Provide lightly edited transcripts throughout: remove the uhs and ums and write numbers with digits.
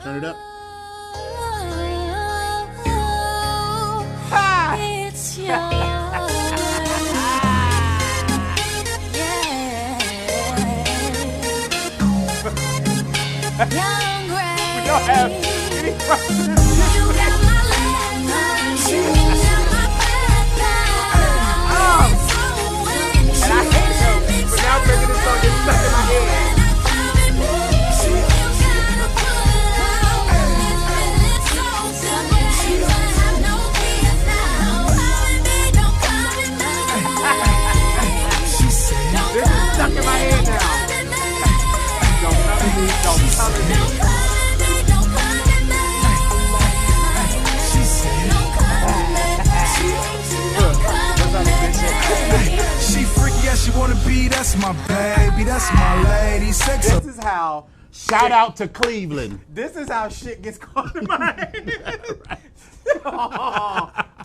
Turn it up. Ha! It's yours. Young Grace. We don't have any problems. You got my left you got my And I hate him, but now making this song get stuck in my head. This is stuck in my head now. Don't come at me, don't come at me. She freaky as she wanna be, that's my baby, that's my lady. Sex This is how Shout out to Cleveland. This is how shit gets caught in my head.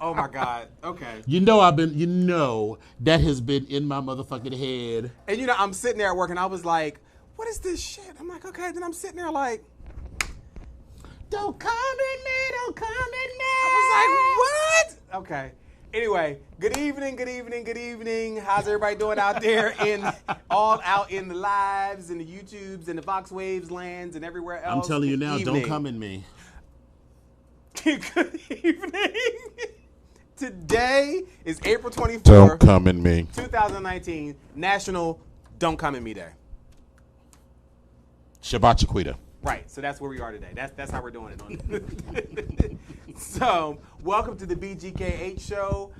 Oh my God. Okay. You know that has been in my motherfucking head. And you know, I'm sitting there at work and I was like, what is this shit? I'm like, okay. Then I'm sitting there like, Don't come at me, don't come at me. I was like, what? Okay. Anyway, good evening. How's everybody doing out there all out in the lives and the YouTubes and the Vox Waves lands and everywhere else? I'm telling you Good now, evening. don't come at me. Good evening. Today is April 24th, Don't come at me. 2019, National Don't Come at Me Day. Shabbat Shakwita. Right, so that's where we are today. That's how we're doing it. So, welcome to the BGK8 show.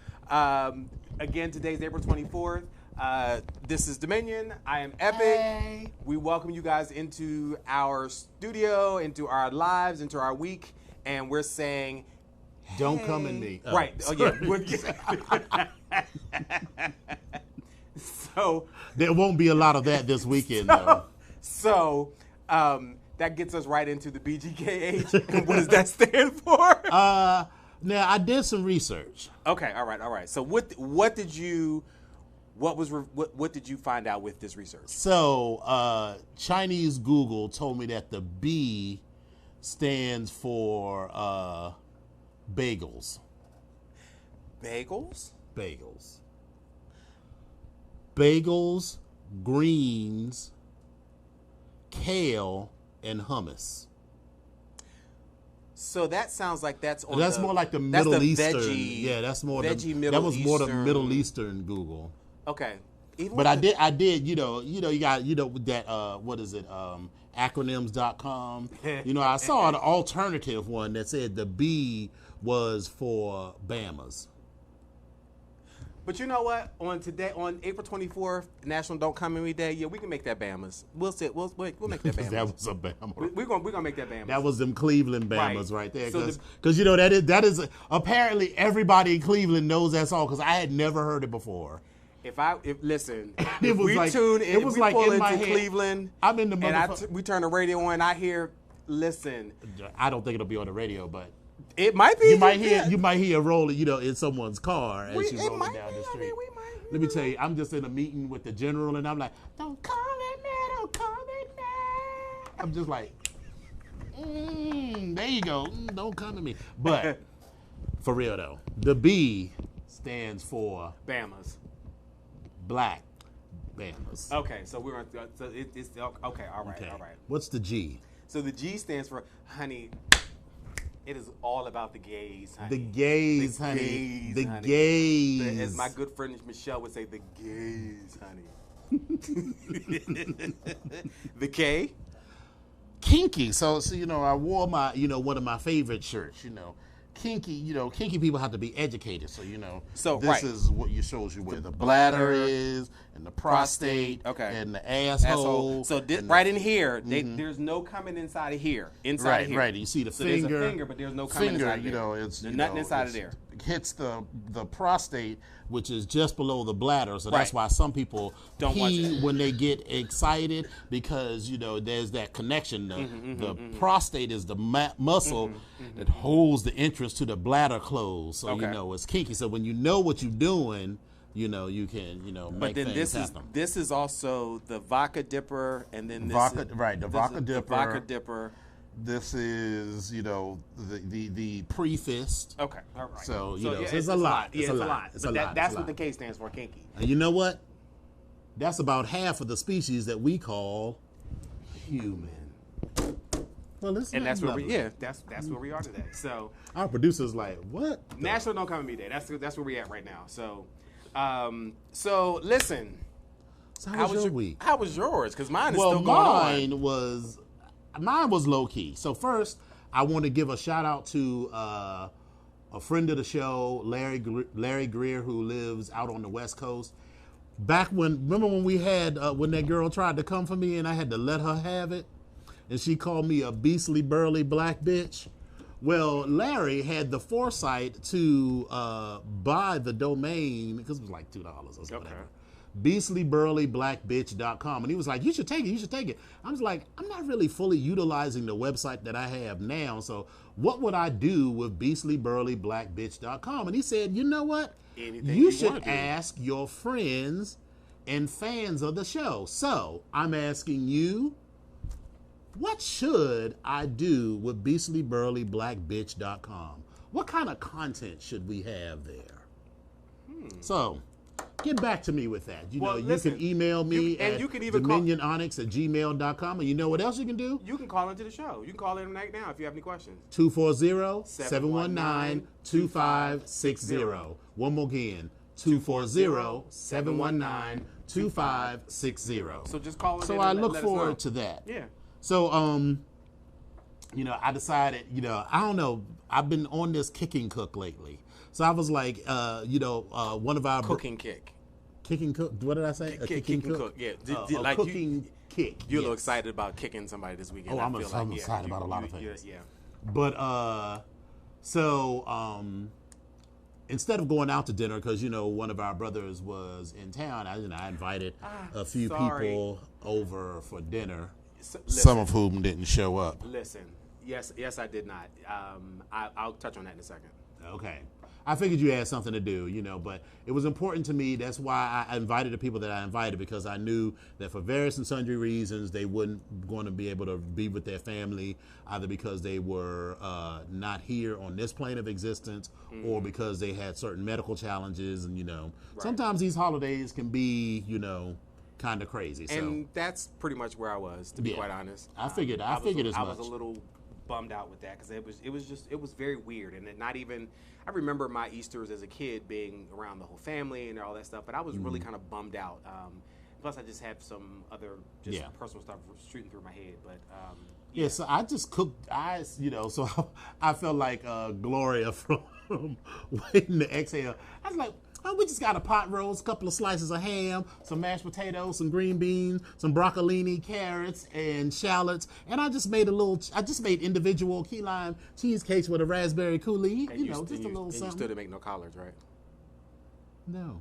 Again, today's April 24th. This is Dominion. I am Epic. Hey. We welcome you guys into our studio, into our lives, into our week, and we're saying, Don't come at me. Oh, right. Oh, yeah. So, There won't be a lot of that this weekend, though. So, that gets us right into the BGKH. What does that stand for? Now, I did some research. Okay, all right. So, what did you find out with this research? So, Chinese Google told me that the B stands for bagels. Bagels? Bagels, greens, kale, and hummus. So that sounds like that's on. That's more like the Middle that's the Eastern. Veggie, Yeah, that's more. veggie That Middle was more the Eastern. Middle Eastern Google. Okay. Even But with I did. You got that. What is it? Acronyms.com. I saw an alternative one that said the B was for Bamas. But you know what? On April 24th, National Don't Come at Me Day. Yeah, we can make that Bamas. We'll make that Bamas. That was a Bama. We're gonna make that Bamas. That was them Cleveland Bamas Right. right there. So Because that is apparently everybody in Cleveland knows that song because I had never heard it before. Listen, It if was we like- tune in, it was if we like pull in my into head. Cleveland, I'm in the and we turn the radio on, I hear, listen, I don't think it'll be on the radio, but it might be. you might hear rolling, in someone's car as We- you're it rolling might down be, the I street. mean, we might- Let me tell you, I'm just in a meeting with the general, and I'm like, "Don't call it me, don't call it me." I'm just like, there you go. Don't come to me. But for real though, the B stands for Bamas. Black Bamas. Okay, so we're on. So it's okay. All right. Okay. All right. What's the G? So the G stands for, honey. It is all about the gays, honey. The gays, The honey. gays, The honey. gays. As my good friend Michelle would say, the gays, honey. The K. Kinky. So I wore my one of my favorite shirts. Kinky. Kinky people have to be educated. So So, right. this is what you shows you where the bladder is and the prostate, okay. and the asshole. So and right in here, there's no coming inside of here. Inside Right, of here. right. You see the so finger. There's a finger, but there's no coming finger, inside of there. it's There's nothing inside of there. Hits the prostate, which is just below the bladder. So that's Right. why some people Don't watch pee it. when they get excited because there's that connection. The prostate is the muscle that holds the entrance to the bladder closed. So Okay. it's kinky. So when you know what you're doing, you can But make then things happen. this is also the vodka dipper, and then this Vodka- is, right, the this vodka is dipper. The vodka dipper. This is, the pre-fist. Okay, all right. So, yeah, it's a lot. Yeah, it's a lot. It's But a lot. that's It's a what the lot. K stands for, kinky. And you know what? That's about half of the species that we call human. Well, it's And that's where lovely. that's where we are today. So Our producer's like, what? National Don't Come at Me Day. That's where we at right now. So, so listen. So how was your week? How was yours? Because mine is Well, still going on. mine was low key. So first, I want to give a shout out to a friend of the show, Larry Greer, who lives out on the West Coast. Remember when we had when that girl tried to come for me and I had to let her have it, and she called me a beastly burly black bitch. Well, Larry had the foresight to buy the domain because it was like $2 or something. Okay. Whatever. beastlyburlyblackbitch.com, and he was like, you should take it. I was like, I'm not really fully utilizing the website that I have now, so what would I do with beastlyburlyblackbitch.com? And he said, you know what, Anything you you should wanna do. ask your friends and fans of the show. So I'm asking you, what should I do with beastlyburlyblackbitch.com? What kind of content should we have there? So, get back to me with that. Well, You listen, can email me and at you can even call- dominiononyx@gmail.com. And you know what else you can do? You can call into the show. You can call in right now if you have any questions. 240-719-2560. One more again, 240-719-2560. So just call in. So and I let look us know. forward to that. Yeah. So, I decided, I don't know, I've been on this kicking cook lately. So I was like, one of our Cooking kick. kicking cook. What did I say? A kicking cook. Yeah. A Like cooking kick. You're a little yes. excited about kicking somebody this weekend. Oh, I I'm feel excited like, yeah, about a lot of things. Yeah. But instead of going out to dinner, because one of our brothers was in town, I invited a few sorry. people over for dinner. So, Some of whom didn't show up. Listen. Yes, I did not. I'll touch on that in a second. Okay. I figured you had something to do, but it was important to me. That's why I invited the people that I invited, because I knew that for various and sundry reasons, they weren't going to be able to be with their family, either because they were not here on this plane of existence or because they had certain medical challenges. And, sometimes these holidays can be, kind of crazy. And that's pretty much where I was, to be Yeah. quite honest. I figured I as was much. a little bummed out with that because it was very weird, and not even. I remember my Easters as a kid being around the whole family and all that stuff, but I was really kind of bummed out. Plus, I just had some other Yeah. personal stuff shooting through my head. But Yeah, so I just cooked. So I felt like Gloria from Waiting to Exhale. I was like, we just got a pot roast, a couple of slices of ham, some mashed potatoes, some green beans, some broccolini, carrots, and shallots. And I just made individual key lime cheesecakes with a raspberry coulis. and Just a little and you something. still didn't make no collards, right? No.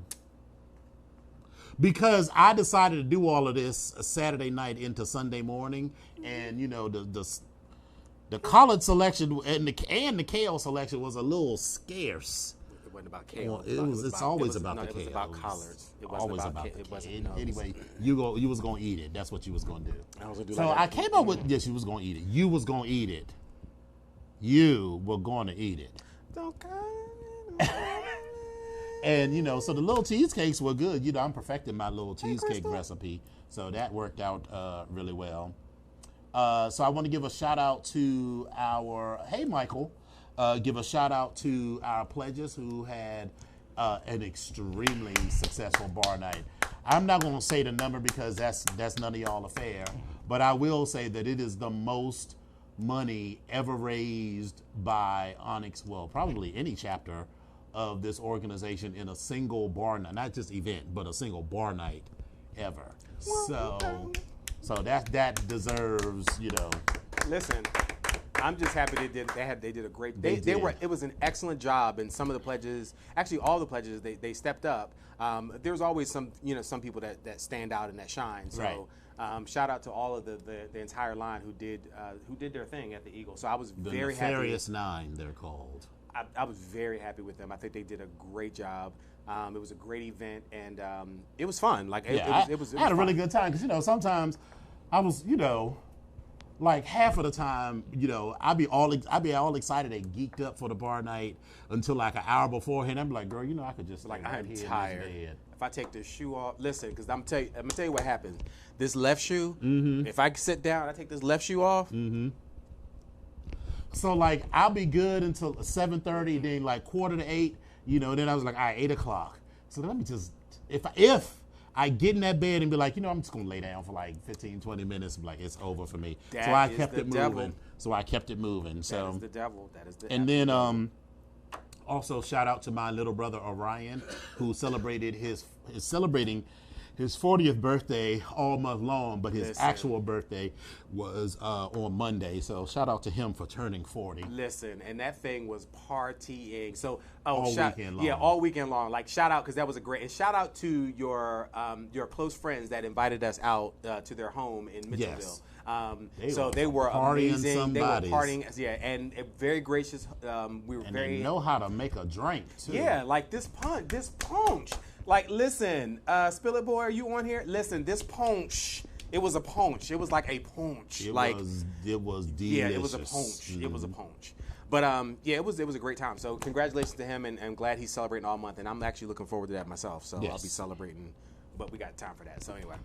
Because I decided to do all of this a Saturday night into Sunday morning, and the collard selection and the kale selection was a little scarce. It wasn't about kale. Well, it's always about the It was kale. about collards. It wasn't Always about about kale. the It kale. wasn't. No, Anyway, you was gonna eat it. That's what you was gonna do. I was gonna do So like I that. came up with yes, you was gonna eat it. You was gonna eat it. You were gonna eat it. Don't come. And so the little cheesecakes were good. I'm perfecting my little cheesecake recipe, so that worked out really well. So I want to give a shout out to Michael. Give a shout out to our pledges who had an extremely successful bar night. I'm not going to say the number because that's none of y'all affair, but I will say that it is the most money ever raised by Onyx. Well, probably any chapter of this organization in a single bar night, not just event, but a single bar night ever. So that deserves, Listen, I'm just happy they did a great. They did. It was an excellent job, and some of the pledges, actually all the pledges, they stepped up. There's always some people that stand out and that shine. So. Right. Shout out to all of the entire line who did their thing at the Eagle. So I was The very happy. Nefarious Nine, they're called. I was very happy with them. I think they did a great job. It was a great event, and it was fun. Like I had a really fun. good time because sometimes I was like half of the time, I'd be all excited and geeked up for the bar night until like an hour beforehand. I'm like, girl, I could just Like, right I'm here in this tired. bed. If I take this shoe off, listen, because I'm gonna tell you what happens. This left shoe, if I sit down, I take this left shoe off. So like I'll be good until 7:30, then like 7:45, then I was like, all right, 8 o'clock. So let me just if I get in that bed and be like, I'm just gonna lay down for like 15, 20 minutes, and be like, it's over for me. That so I is kept the it devil. moving. So I kept it moving. That So is the devil. That is the and then also shout out to my little brother Orion, who celebrating his 40th birthday all month long, but his Listen. actual birthday was on Monday. So shout out to him for turning 40. Listen, and that thing was partying. So, All weekend long. Yeah, all weekend long. Like, shout out, because that was a great. And shout out to your close friends that invited us out to their home in Mitchellville. Yes. They were partying amazing. somebodies. They were partying, yeah, and very gracious. We were And very they know how to make a drink too. Yeah, like this punch. Like, listen, Spill It Boy, are you on here? Listen, this punch, it was a punch. It was like a punch. It like, was delicious. yeah, it was a punch. It was a punch. But yeah, it was a great time. So congratulations to him, and I'm glad he's celebrating all month. And I'm actually looking forward to that myself. So I'll Yes. be celebrating, but we got time for that. So anyway,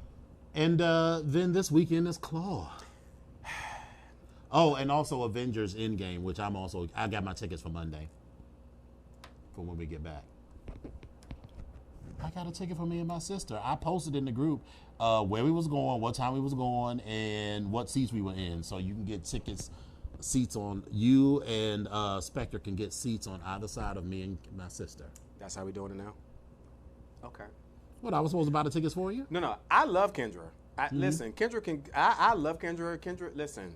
And then this weekend is Claw. Oh, and also Avengers Endgame, which I got my tickets for Monday. For when we get back. I got a ticket for me and my sister. I posted in the group where we was going, what time we was going, and what seats we were in. So you can get seats on, you and Spectre can get seats on either side of me and my sister. that's how we doing it now. Okay. What, I was supposed to buy the tickets for you? No, I love Kendra. Listen, Kendra can. I love Kendra. Kendra, listen,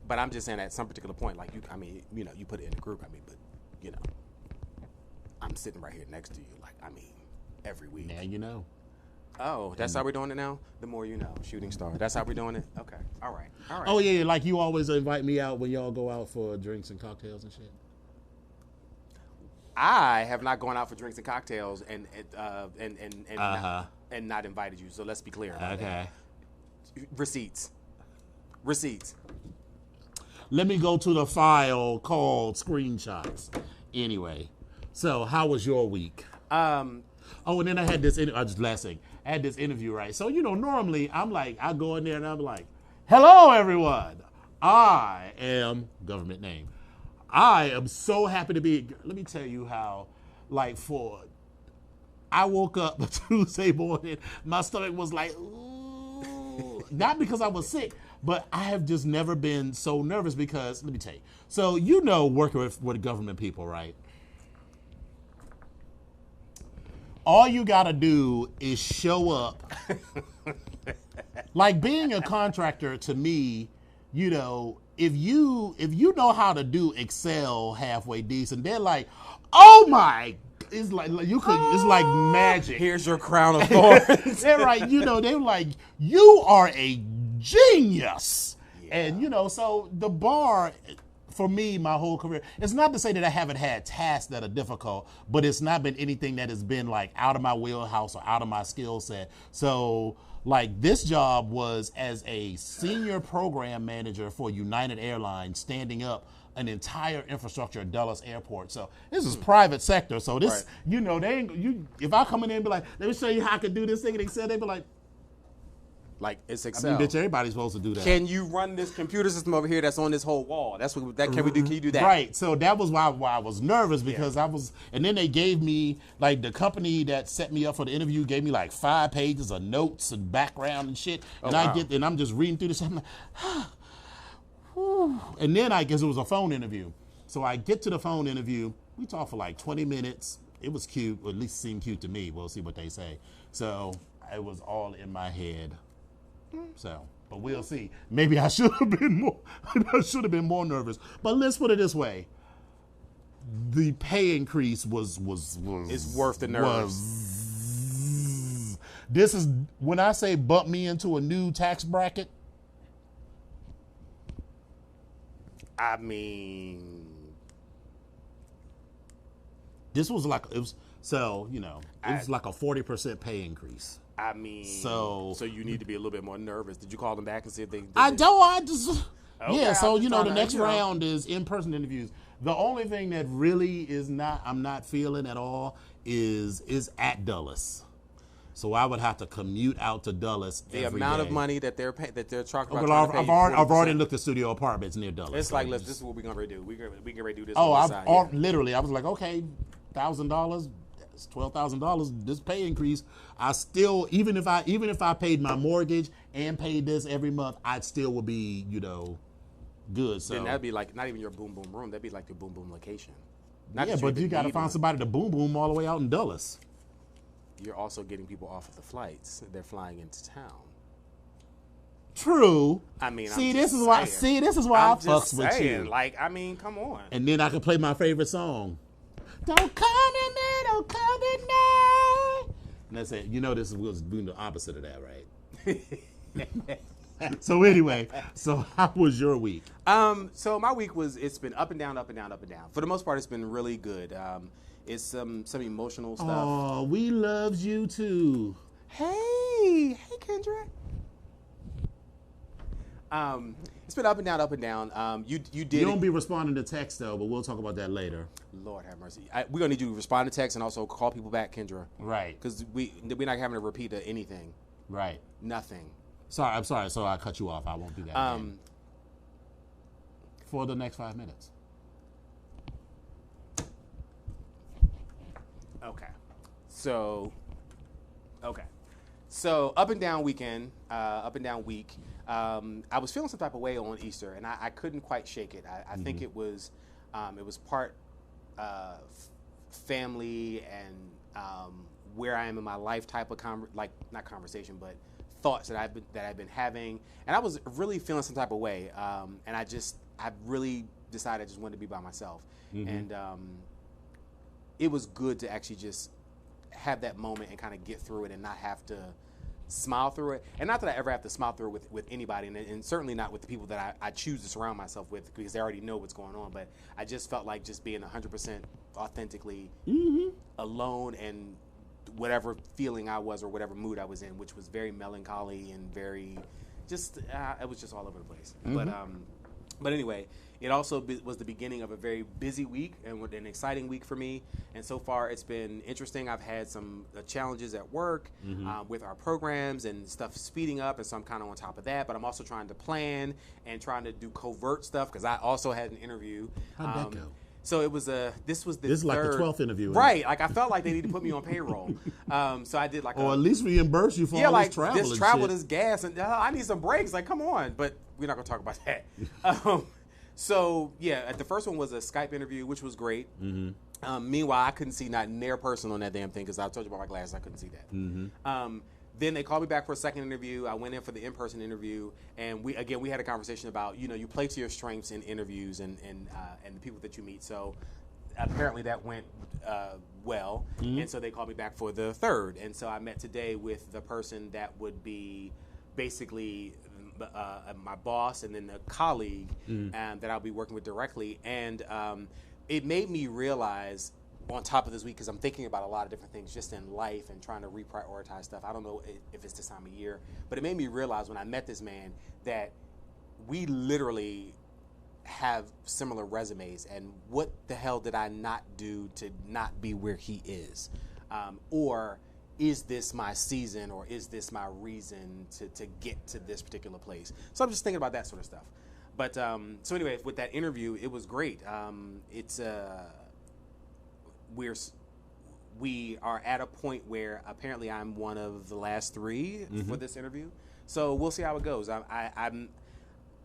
but I'm just saying at some particular point, like you. I mean, you put it in the group. I mean, but I'm sitting right here next to you. Like, I mean, every week. Now you know. Oh, that's how we're doing it now. The more you know, shooting star. That's how we're doing it. Okay. All right. Oh yeah, like you always invite me out when y'all go out for drinks and cocktails and shit. I have not gone out for drinks and cocktails and not invited you. So let's be clear. About Okay. that. Receipts. Let me go to the file called screenshots. Anyway, so how was your week? Oh, and then I had this. Last thing, I had this interview, right? So normally I'm like, I go in there and I'm like, "Hello, everyone. I am government name. I am so happy to be." Let me tell you how. Like I woke up Tuesday morning, my stomach was like, ooh. Not because I was sick, but I have just never been so nervous because let me tell you. So working with government people, right? All you gotta do is show up. Like being a contractor to me, if you know how to do Excel halfway decent, they're like, oh my, it's like it's like magic. Here's your crown of thorns. They're right, they're like, you are a genius. And so the bar for me, my whole career, it's not to say that I haven't had tasks that are difficult, but it's not been anything that has been like out of my wheelhouse or out of my skill set. So like this job was as a senior program manager for United Airlines, standing up an entire infrastructure at Dulles Airport. So this is private sector. So this, Right. they ain't, if I come in there and be like, let me show you how I can do this thing, and they said, they'd be like, It's I Excel. mean, bitch, everybody's supposed to do that. Can you run this computer system over here that's on this whole wall? That's what that can we do? Can you do that? Right. So that was why I was nervous because I was, and then they gave me like the company that set me up for the interview gave me like 5 pages of notes and background and shit. And wow. and I'm just reading through this. I'm like, whew. And then I guess it was a phone interview. So I get to the phone interview. We talked for like 20 minutes. It was cute, or at least seemed cute to me. We'll see what they say. So it was all in my head. So, but we'll see. Maybe I should have been more. I should have been more nervous. But let's put it this way: the pay increase was It's worth the nerves. This is when I say bump me into a new tax bracket. I mean, This was like it was like a 40% pay increase. I mean, So you need to be a little bit more nervous. Did you call them back and see if they? I don't. I just Okay, yeah. So I'm just the trying to, next you know. round is in-person interviews. The only thing that really I'm not feeling at all is at Dulles. So I would have to commute out to Dulles. The every amount day. of money that they're talking about. Well, trying to I've pay already 40%. looked at studio apartments near Dulles. It's so like, just- this is what we're gonna do. We can ready to do this. Oh, on this I've side, yeah. literally. I was like, okay, $1,000, that's $12,000. This pay increase, I still even if I paid my mortgage and paid this every month, I'd still would be good. So Then that'd be like not even your boom boom room. That'd be like your boom boom location. Not yeah, that but you even got to need find one. somebody to boom boom all the way out in Dulles. You're also getting people off of the flights. They're flying into town. True. I mean, see, I'm this just is why. saying. See, this is why I I'm just fucks with saying, you. like, I mean, come on. And then I can play my favorite song. Don't come to me, don't come at night. And that's it. This was doing the opposite of that, right? So anyway, how was your week? So my week it's been up and down, up and down, up and down. For the most part, it's been really good. It's some emotional stuff. Oh, we loved you too. Hey Kendra. It's been up and down, up and down. You did. You don't be responding to text though, but we'll talk about that later. Lord have mercy. We're gonna need you to respond to text and also call people back, Kendra, Right. because we're not having to repeat anything. Right. Nothing. Sorry, I'm sorry. So I cut you off. I won't do that again. For the next 5 minutes. Okay. So up and down weekend, up and down week. I was feeling some type of way on Easter, and I couldn't quite shake it. I think it was part family and where I am in my life type of not conversation, but thoughts that I've been having, and I was really feeling some type of way, and I really decided I just wanted to be by myself, and it was good to actually just have that moment and kind of get through it and not have to smile through it. And not that I ever have to smile through it with anybody, and certainly not with the people that I choose to surround myself with, because they already know what's going on. But I just felt like just being 100% authentically alone, and whatever feeling I was or whatever mood I was in, which was very melancholy and very just it was just all over the place. But anyway, it also was the beginning of a very busy week and an exciting week for me. And so far, it's been interesting. I've had some challenges at work with our programs and stuff speeding up, and so I'm kind of on top of that. But I'm also trying to plan and trying to do covert stuff, because I also had an interview. How'd that go? So it was this was the This is like the third- 12th interview, right? Like I felt like they need to put me on payroll. So I did like Or at least reimburse you for all like this travel this and travel, shit. this gas, and I need some breaks. Like, come on, but we're not gonna talk about that. So yeah, the first one was a Skype interview, which was great. Meanwhile, I couldn't see not near person on that damn thing, because I told you about my glasses. I couldn't see that. Then they called me back for a second interview. I went in for the in-person interview, and we had a conversation about you play to your strengths in interviews and the people that you meet. So apparently that went well, and so they called me back for the third. And so I met today with the person that would be basically my boss, and then a colleague that I'll be working with directly. And it made me realize, on top of this week, because I'm thinking about a lot of different things just in life and trying to reprioritize stuff. I don't know if it's this time of year, but it made me realize when I met this man that we literally have similar resumes, and what the hell did I not do to not be where he is? Or is this my season, or is this my reason to get to this particular place? So I'm just thinking about that sort of stuff. But so anyway, with that interview, it was great. We are at a point where apparently I'm one of the last three for this interview. So we'll see how it goes. I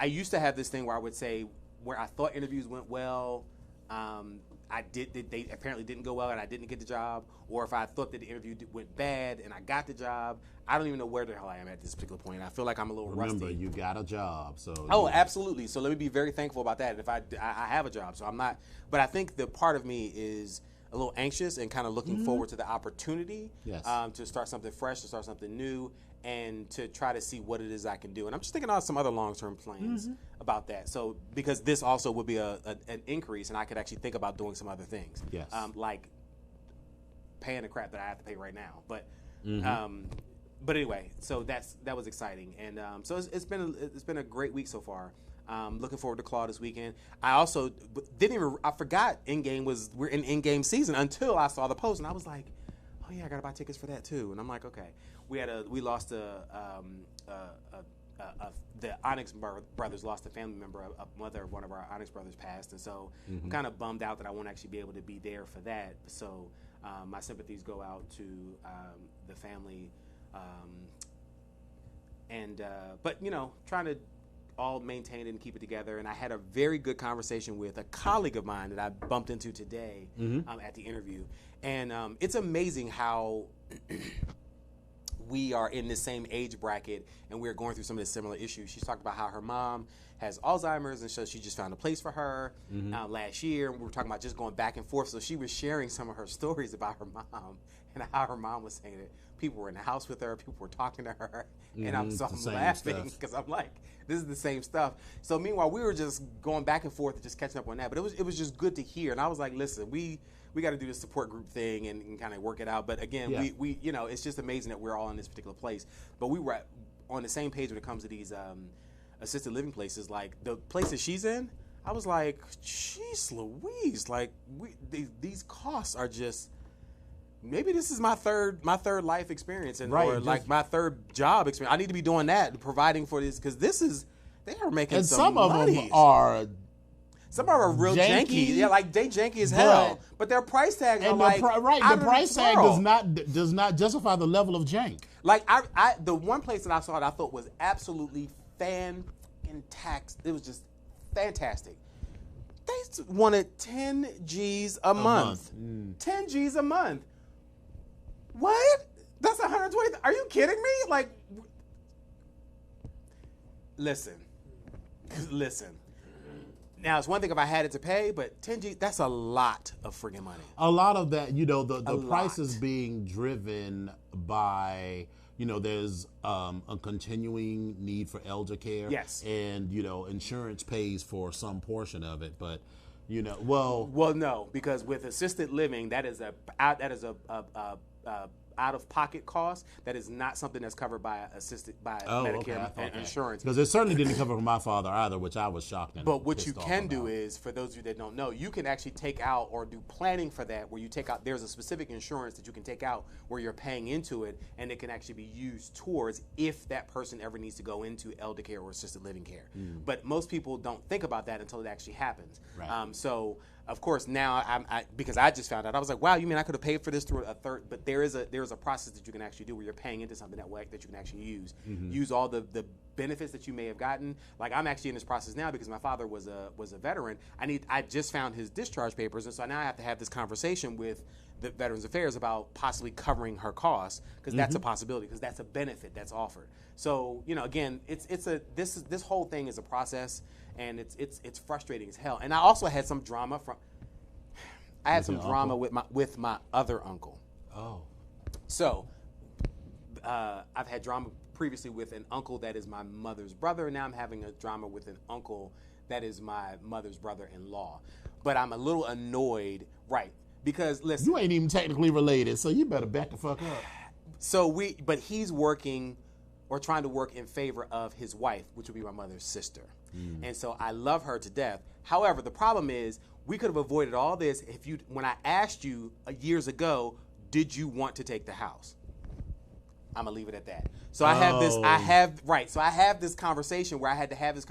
used to have this thing where I would say, where I thought interviews went well, they apparently didn't go well and I didn't get the job. Or if I thought that the interview went bad and I got the job, I don't even know where the hell I am at this particular point. I feel like I'm a little Remember, rusty. you got a job, so. Oh, absolutely. So let me be very thankful about that. And if I have a job, so I'm not. But I think the part of me is a little anxious and kind of looking forward to the opportunity to start something fresh, to start something new, and to try to see what it is I can do. And I'm just thinking about some other long-term plans about that. So because this also would be an increase, and I could actually think about doing some other things. Yes. Like paying the crap that I have to pay right now. But but anyway, so that was exciting, and so it's been a great week so far. Looking forward to Claw this weekend. I also I forgot we're in Endgame season until I saw the post, and I was like, oh yeah, I gotta buy tickets for that too. And I'm like, okay, we lost the Onyx brothers lost a family member. A mother of one of our Onyx brothers passed, and so I'm kind of bummed out that I won't actually be able to be there for that. So my sympathies go out to the family, but trying to all maintain it and keep it together. And I had a very good conversation with a colleague of mine that I bumped into today at the interview, and it's amazing how we are in the same age bracket and we're going through some of the similar issues. She's talked about how her mom has Alzheimer's, and so she just found a place for her last year. And we were talking about just going back and forth. So she was sharing some of her stories about her mom and how her mom was saying that people were in the house with her, people were talking to her, and I'm laughing because I'm like, this is the same stuff. So meanwhile, we were just going back and forth and just catching up on that. But it was just good to hear. And I was like, listen, we got to do this support group thing and kind of work it out. But again, we it's just amazing that we're all in this particular place. But we were on the same page when it comes to these assisted living places. Like the place that she's in, I was like, jeez Louise, like these costs are just. Maybe this is my third life experience, or like my third job experience. I need to be doing that, providing for this, because they are making some of money. them are. Some are real janky. Yeah, like they janky as hell. But their price tags are like the price tag does not justify the level of jank. Like I the one place that I saw that I thought was absolutely fan-taxed. It was just fantastic. They wanted 10 G's a month. 10 G's a month. What? That's 120. Are you kidding me? Like, listen. Now, it's one thing if I had it to pay, but 10 G, that's a lot of friggin' money. A lot of that, the price is being driven by, there's a continuing need for elder care. Yes. And, insurance pays for some portion of it, but, Well, no, because with assisted living, that is a out-of-pocket cost. That is not something that's covered by Medicare and insurance. Because it certainly didn't cover for my father either, which I was shocked. But what you can do is, for those of you that don't know, you can actually take out or do planning for that, where you take out. There's a specific insurance that you can take out where you're paying into it, and it can actually be used towards if that person ever needs to go into elder care or assisted living care. But most people don't think about that until it actually happens. Right. So. Of course, now because I just found out, I was like, wow, you mean I could have paid for this through a third? But there is a process that you can actually do where you're paying into something that you can actually use. Use all the benefits that you may have gotten. Like I'm actually in this process now because my father was a veteran. I just found his discharge papers, and so now I have to have this conversation with the Veterans Affairs about possibly covering her costs, because that's a possibility, because that's a benefit that's offered. So again, this whole thing is a process. And it's frustrating as hell. And I also had some drama with my other uncle. Oh. So I've had drama previously with an uncle that is my mother's brother, and now I'm having a drama with an uncle that is my mother's brother-in-law. But I'm a little annoyed, right? Because listen, you ain't even technically related, so you better back the fuck up. But he's working or trying to work in favor of his wife, which would be my mother's sister. And so I love her to death. However, the problem is we could have avoided all this when I asked you years ago, did you want to take the house? I'm gonna leave it at that. So I have this conversation where I had to have this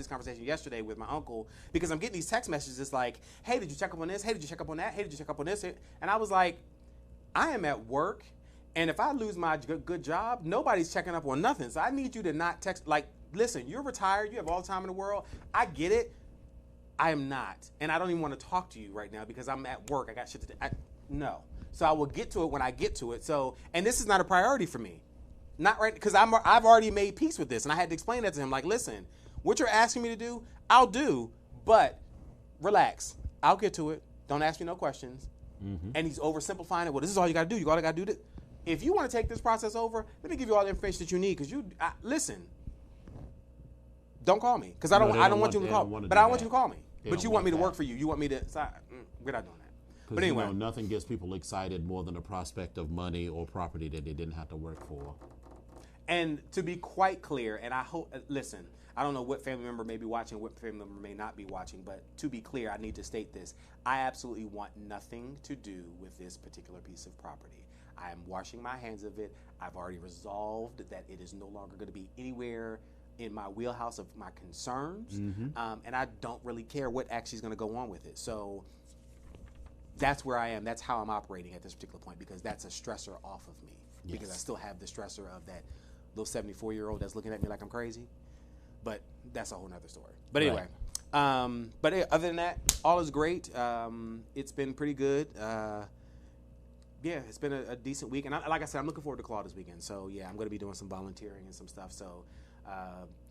conversation yesterday with my uncle, because I'm getting these text messages like, hey, did you check up on this? Hey, did you check up on that? Hey, did you check up on this? And I was like, I am at work, and if I lose my good job, nobody's checking up on nothing. So I need you to not text. Like, listen, you're retired. You have all the time in the world. I get it. I am not. And I don't even want to talk to you right now because I'm at work. I got shit to do. No. So I will get to it when I get to it. So, and this is not a priority for me. Not right, because I've already made peace with this. And I had to explain that to him. Like, listen, what you're asking me to do, I'll do. But relax. I'll get to it. Don't ask me no questions. And he's oversimplifying it. Well, this is all you got to do. You all got to do this. If you want to take this process over, let me give you all the information that you need. Because listen, don't call me. Because I don't want you to call me. But I want you to call me. But you want me to work for you. You want me to. So we're not doing that. But anyway. Nothing gets people excited more than the prospect of money or property that they didn't have to work for. And to be quite clear, and I hope, listen, I don't know what family member may be watching, what family member may not be watching, but to be clear, I need to state this. I absolutely want nothing to do with this particular piece of property. I am washing my hands of it. I've already resolved that it is no longer going to be anywhere in my wheelhouse of my concerns, and I don't really care what actually is going to go on with it. So that's where I am. That's how I'm operating at this particular point, because that's a stressor off of me. Because I still have the stressor of that little 74-year-old that's looking at me like I'm crazy. But that's a whole nother story. But anyway, other than that, all is great. It's been pretty good. Yeah, it's been a decent week. And like I said, I'm looking forward to Claw this weekend. So, yeah, I'm going to be doing some volunteering and some stuff. So,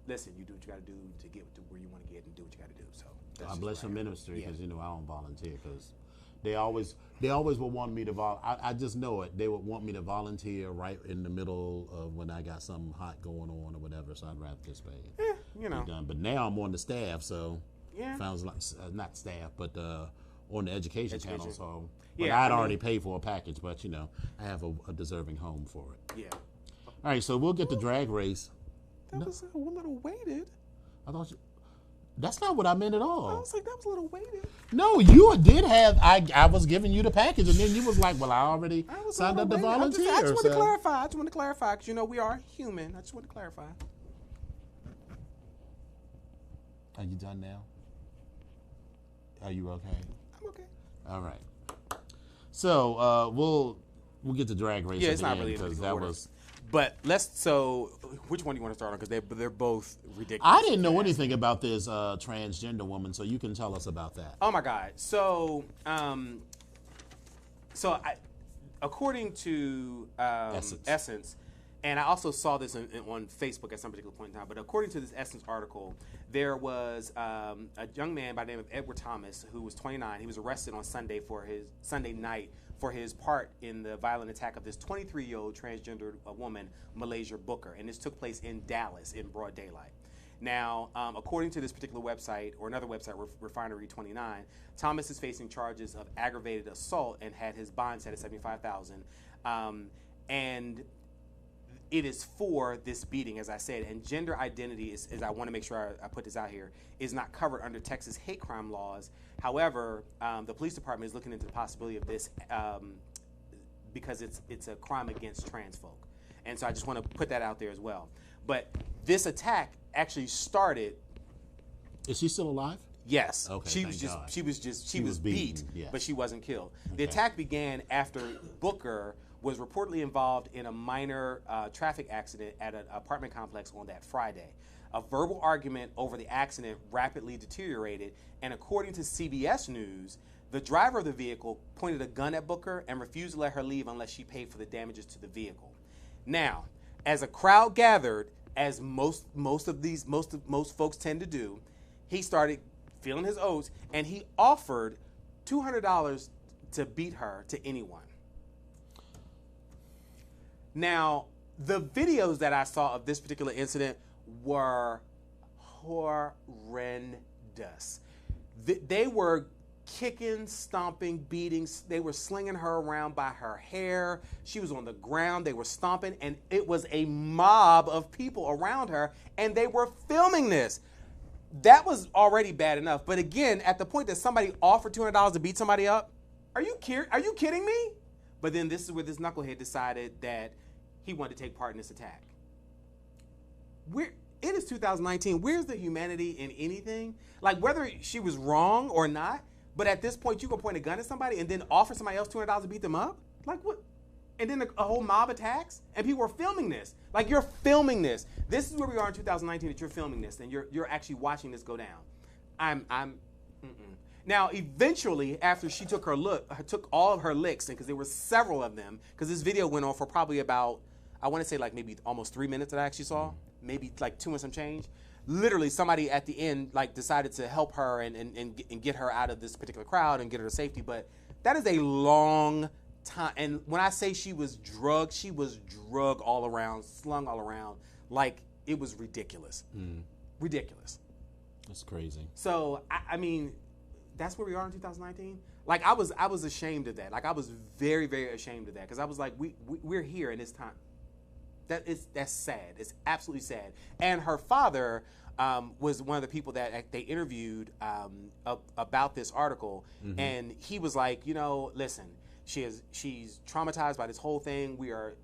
listen, you do what you got to do to get to where you want to get and do what you got to do. So, that's God bless your where I am. ministry, because Yeah. I don't volunteer, because they always would want me to I just know it. They would want me to volunteer right in the middle of when I got something hot going on or whatever. So I'd rather just pay. You know. Be done. But now I'm on the staff, so Yeah. sounds like not staff, but on the education channel. Education. So, but Yeah, I'd I mean- already paid for a package, but I have a deserving home for it. Yeah. All right, so we'll get the drag race. That was a little weighted. I thought that's not what I meant at all. I was like, that was a little weighted. No, you did have. I was giving you the package, and then you was like, "Well, I already I was a signed little up to weighted. volunteer." I just want to so- clarify. I just want to clarify, because, we are human. I just want to clarify. Are you done now? Are you okay? I'm okay. All right. So we'll get to drag race. Yeah, at it's the not end, really in because particular that order. was. But which one do you want to start on? Because they're both ridiculous. I didn't know anything about this transgender woman, so you can tell us about that. Oh my God. So, according to Essence, and I also saw this on Facebook at some particular point in time, but according to this Essence article, there was a young man by the name of Edward Thomas who was 29. He was arrested on Sunday night for his part in the violent attack of this 23-year-old transgender woman, Malaysia Booker, and this took place in Dallas in broad daylight. Now, according to this particular website, or another website, Refinery 29, Thomas is facing charges of aggravated assault and had his bond set at $75,000. And it is for this beating, as I said, and gender identity is I want to make sure I put this out here, is not covered under Texas hate crime laws. However, the police department is looking into the possibility of this because it's a crime against trans folk. And so I just want to put that out there as well. But this attack actually started. Is she still alive? Yes. Okay, She thank was just God. she was beat, beaten, yes. but she wasn't killed. The Okay. attack began after Booker was reportedly involved in a minor traffic accident at an apartment complex on that Friday. A verbal argument over the accident rapidly deteriorated, and according to CBS News, the driver of the vehicle pointed a gun at Booker and refused to let her leave unless she paid for the damages to the vehicle. Now, as a crowd gathered, as most folks tend to do, he started feeling his oats, and he offered $200 to beat her to anyone. Now, the videos that I saw of this particular incident were horrendous. They were kicking, stomping, beating. They were slinging her around by her hair. She was on the ground. They were stomping, and it was a mob of people around her, and they were filming this. That was already bad enough. But again, at the point that somebody offered $200 to beat somebody up, are you kidding me? But then this is where this knucklehead decided that he wanted to take part in this attack. It is 2019. Where's the humanity in anything? Like, whether she was wrong or not, but at this point, you can point a gun at somebody and then offer somebody else $200 to beat them up? Like, what? And then a whole mob attacks, and people are filming this. Like, you're filming this. This is where we are in 2019 that you're filming this, and you're actually watching this go down. Now, eventually, after she took all of her licks, and because there were several of them, because this video went on for probably about, I want to say like maybe almost 3 minutes that I actually saw, maybe like 2 and some change. Literally, somebody at the end like decided to help her and get her out of this particular crowd and get her to safety. But that is a long time. And when I say she was drugged all around, slung all around, like it was ridiculous. Ridiculous. That's crazy. So, I mean, that's where we are in 2019. Like, I was ashamed of that. Like, I was very, very ashamed of that, because I was like, we're here in this time. That's sad. It's absolutely sad. And her father was one of the people that they interviewed about this article, and he was like, listen, she's traumatized by this whole thing. We are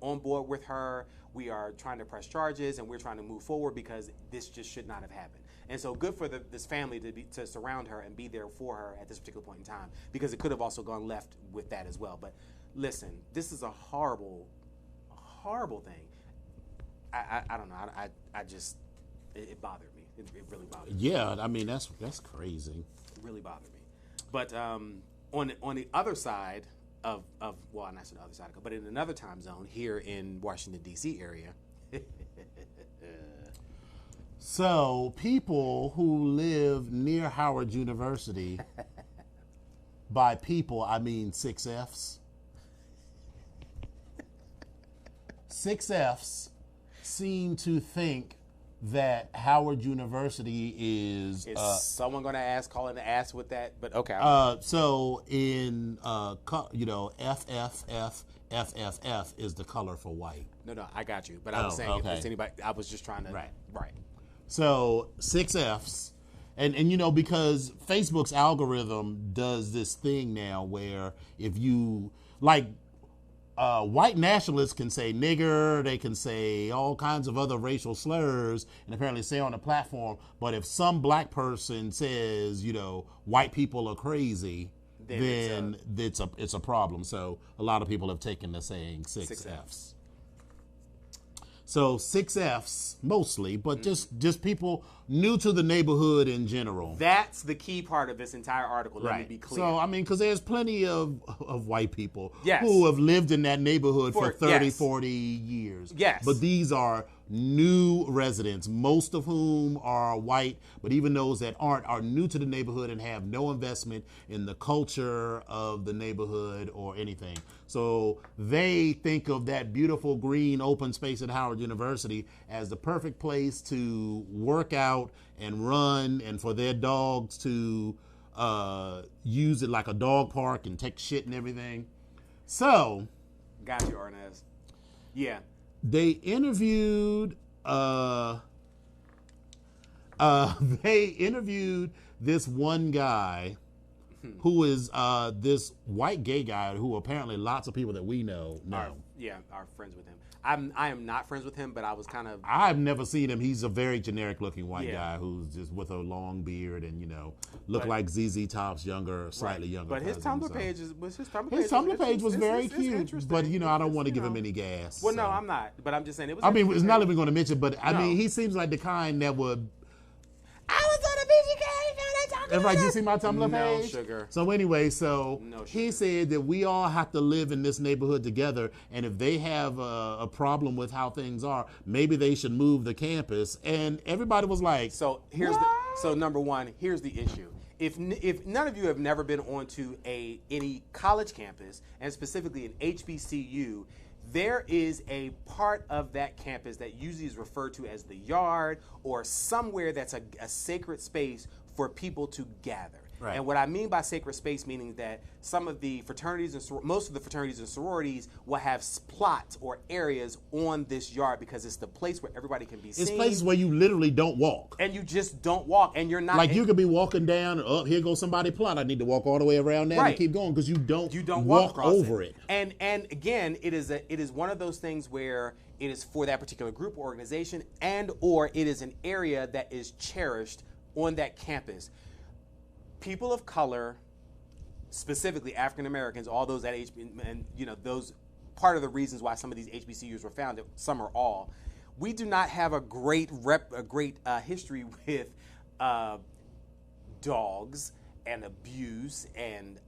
on board with her. We are trying to press charges, and we're trying to move forward because this just should not have happened. And so good for this family to surround her and be there for her at this particular point in time, because it could have also gone left with that as well. But listen, this is a horrible thing. I don't know. I just it bothered me. It really bothered me. Yeah, I mean that's crazy. It really bothered me. But on the other side of well, not the other side, but in another time zone here in Washington D.C. area. So people who live near Howard University, by people I mean 6Fs. 6Fs seem to think that Howard University is someone going to call in to ask with that? But okay. So in FFF is the color for white. No, I got you. But I was saying if there's anybody, I was just trying to right. So 6Fs, and because Facebook's algorithm does this thing now where if you like. White nationalists can say nigger, they can say all kinds of other racial slurs, and apparently say on the platform. But if some black person says, white people are crazy, then it's a problem. So a lot of people have taken to saying 6Fs. So 6Fs mostly, but just people new to the neighborhood in general. That's the key part of this entire article. Let me be clear. So, I mean, because there's plenty of white people Yes. who have lived in that neighborhood for 30, yes. 40 years. Yes. But these are new residents, most of whom are white, but even those that aren't are new to the neighborhood and have no investment in the culture of the neighborhood or anything. So they think of that beautiful green open space at Howard University as the perfect place to work out and run, and for their dogs to use it like a dog park and take shit and everything. So Got you, Arnaz. Yeah. they interviewed this one guy who is this white gay guy who apparently lots of people that we know. Are friends with him. I am not friends with him, but I was kind of. I've never seen him. He's a very generic looking white Yeah. guy who's just with a long beard and look like ZZ Top's slightly younger. But his cousin, Tumblr so. page His Tumblr page was very it's cute, interesting. but I don't want to It's, give him any gas. Well, so. no, I'm not. But I'm just saying it was. I mean, it's interesting. not even going to mention, but I No. mean, he seems like the kind that would. I was on a BGK. Right, you see my Tumblr No, page? sugar. So anyway, No, he sugar. said that we all have to live in this neighborhood together, and if they have a problem with how things are, maybe they should move the campus. And everybody was like, So number one, here's the issue. If none of you have never been onto any college campus, and specifically an HBCU, there is a part of that campus that usually is referred to as the yard or somewhere that's a sacred space for people to gather. Right. And what I mean by sacred space, meaning that some of the fraternities and most of the fraternities and sororities will have plots or areas on this yard because it's the place where everybody can be seen. it's places where you literally don't walk. And you just don't walk, and you're not Like you could be walking down, here goes somebody plot. I need to walk all the way around that Right. and keep going because you don't walk walk across over it. And again, it is one of those things where it is for that particular group or organization, and or it is an area that is cherished on that campus. People of color, specifically African Americans, all those at those part of the reasons why some of these HBCUs were founded, some or all, we do not have a great history with dogs and abuse, and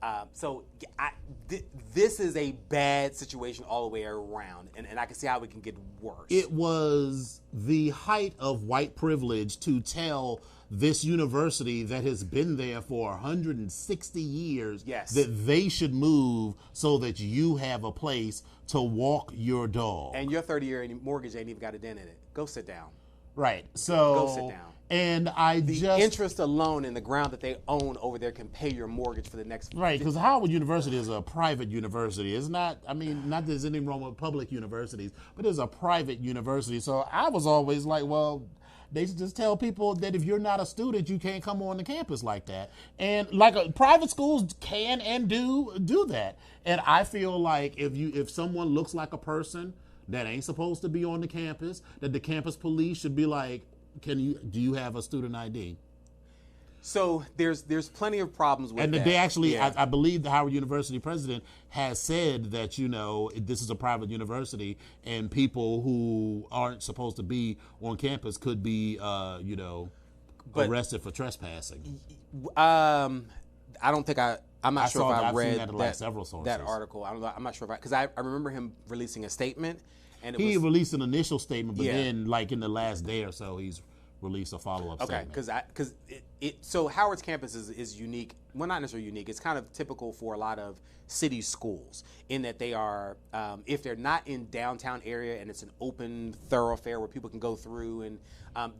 this is a bad situation all the way around, and I can see how it can get worse. It was the height of white privilege to tell this university that has been there for 160 years Yes. that they should move so that you have a place to walk your dog. And your 30-year mortgage ain't even got a dent in it. Go sit down. Right. So Go sit down. And I The just interest alone in the ground that they own over there can pay your mortgage for the next. right, because Howard University is a private university. It's not. I mean, not that there's anything wrong with public universities, but it's a private university. So I was always like, well, they should just tell people that if you're not a student, you can't come on the campus like that. And like private schools can and do that. And I feel like if someone looks like a person that ain't supposed to be on the campus, that the campus police should be like, do you have a student ID? So there's plenty of problems with And that. they actually, Yeah. I believe the Howard University president has said that, this is a private university and people who aren't supposed to be on campus could be, But- arrested for trespassing. I don't think I'm not sure if I I've seen read that in like several sources. that article. I'm not sure because I remember him releasing a statement, and it He was released an initial statement, but Yeah. then like in the last day or so, he's released a follow-up okay statement. because so Howard's campus is unique. Well, not necessarily unique. It's kind of typical for a lot of city schools in that they are if they're not in downtown area and it's an open thoroughfare where people can go through and